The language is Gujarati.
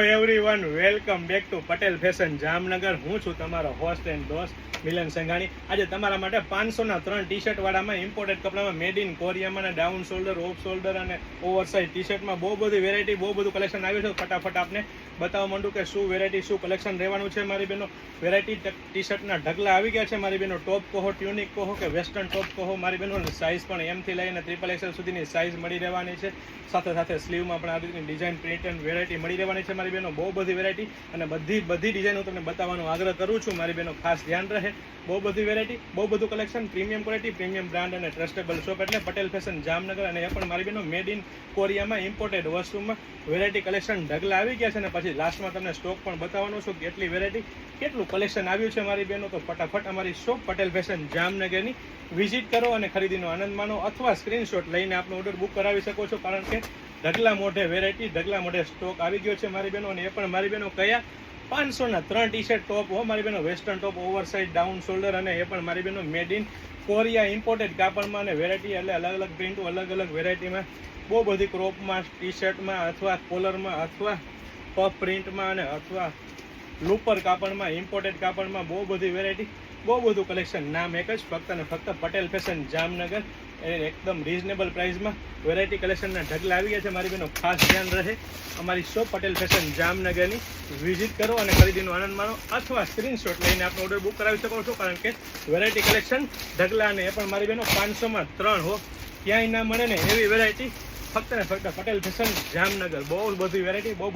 Everyone welcome back to Patel fashion Jamnagar. હું છું તમારો હોસ્ટ એન્ડ દોસ્ત મિલન સંઘાણી. આજે તમારા માટે 500ના 3 ટી શર્ટ વાળામાં ઇમ્પોર્ટેડ કપડામાં મેડ ઇન કોરિયામાં ડાઉન શોલ્ડર, ઓફ શોલ્ડર અને ઓવરસાઇઝ ટી શર્ટમાં બહુ બધી વેરાયટી, બહુ બધું કલેક્શન આવ્યું છે. ફટાફટ આપને બતાવવા માંડું કે શું વેરાયટી, શું કલેક્શન રહેવાનું છે. મારી બહેનો વેરાયટી ટી શર્ટના ઢગલા આવી ગયા છે. મારી બહેનો ટોપ કહો, ટ્યુનિક કહો કે વેસ્ટર્ન ટોપ કહો, મારી બહેનો સાઇઝ પણ એમથી લઈને XXL સુધીની સાઇઝ મળી રહેવાની છે. સાથે સાથે સ્લીવમાં પણ આ રીતની ડિઝાઇન, પ્રિન્ટ એન્ડ વેરાયટી મળી રહેવાની છે. મારી બહેનો બહુ બધી વેરાયટી અને બધી ડિઝાઇન હું તમને બતાવવાનો આગ્રહ કરું છું. મારી બહેનો ખાસ ધ્યાન રહે. બહુ બધી વેરાયટી, બહુ બધું collection, premium quality, premium brand અને ટ્રસ્ટેબલ શોપ એટલે પટેલ ફેશન જામનગર. અને એ પણ મારી બહેનો મેડ ઇન કોરિયામાં ઇમ્પોર્ટેડ વસ્તુમાં વેરાયટી કલેક્શન ઢગલા આવી ગયા છે. અને પછી લાસ્ટમાં તમને સ્ટોક પણ બતાવવાનો છું, કેટલી વેરાયટી, કેટલું કલેક્શન આવ્યું છે મારી બહેનો. તો ફટાફટ અમારી શોપ પટેલ ફેશન જામનગરની વિઝિટ કરો અને ખરીદીનો આનંદ માનો, અથવા સ્ક્રીનશોટ લઈને આપનો ઓર્ડર બુક કરાવી શકો છો. કારણ કે ઢગલા મોઢે વેરાયટી, ઢગલા મોઢે સ્ટોક આવી ગયો છે મારી બહેનો. અને એ પણ મારી બહેનો કયા 500ના 3 ટી શર્ટ ટોપ હો મારી બહેનો, વેસ્ટર્ન ટોપ, ઓવરસાઇઝ, ડાઉન શોલ્ડર. અને એ પણ મારી બહેનો મેડ ઇન કોરિયા ઇમ્પોર્ટેડ કાપડમાં અને વેરાયટી એટલે અલગ અલગ પ્રિન્ટો, અલગ અલગ વેરાયટીમાં બહુ બધી ક્રોપમાં, ટી શર્ટમાં અથવા કોલરમાં અથવા પફ પ્રિન્ટમાં અને અથવા લૂપર કાપડમાં, ઇમ્પોર્ટેડ કાપડમાં બહુ બધી વેરાયટી, બહુ બધું કલેક્શન. નામ એક જ, ફક્ત ને ફક્ત પટેલ ફેશન જામનગર. એકદમ રીઝનેબલ પ્રાઇસમાં વેરાયટી કલેક્શનના ઢગલા આવી ગયા છે મારી બહેનો. ખાસ ધ્યાન રહે, અમારી શોપ પટેલ ફેશન જામનગરની વિઝિટ કરો અને ખરીદીનો આનંદ માણો, અથવા સ્ક્રીનશોટ લઈને આપણે ઓર્ડર બુક કરાવી શકો છો. કારણ કે વેરાયટી કલેક્શન ઢગલા અને એ પણ મારી બહેનો 500માં 3 હો, ક્યાંય ના મળે ને એવી વેરાયટી ફક્ત ને ફક્ત પટેલ ફેશન જામનગર. બહુ બધી વેરાયટી, બહુ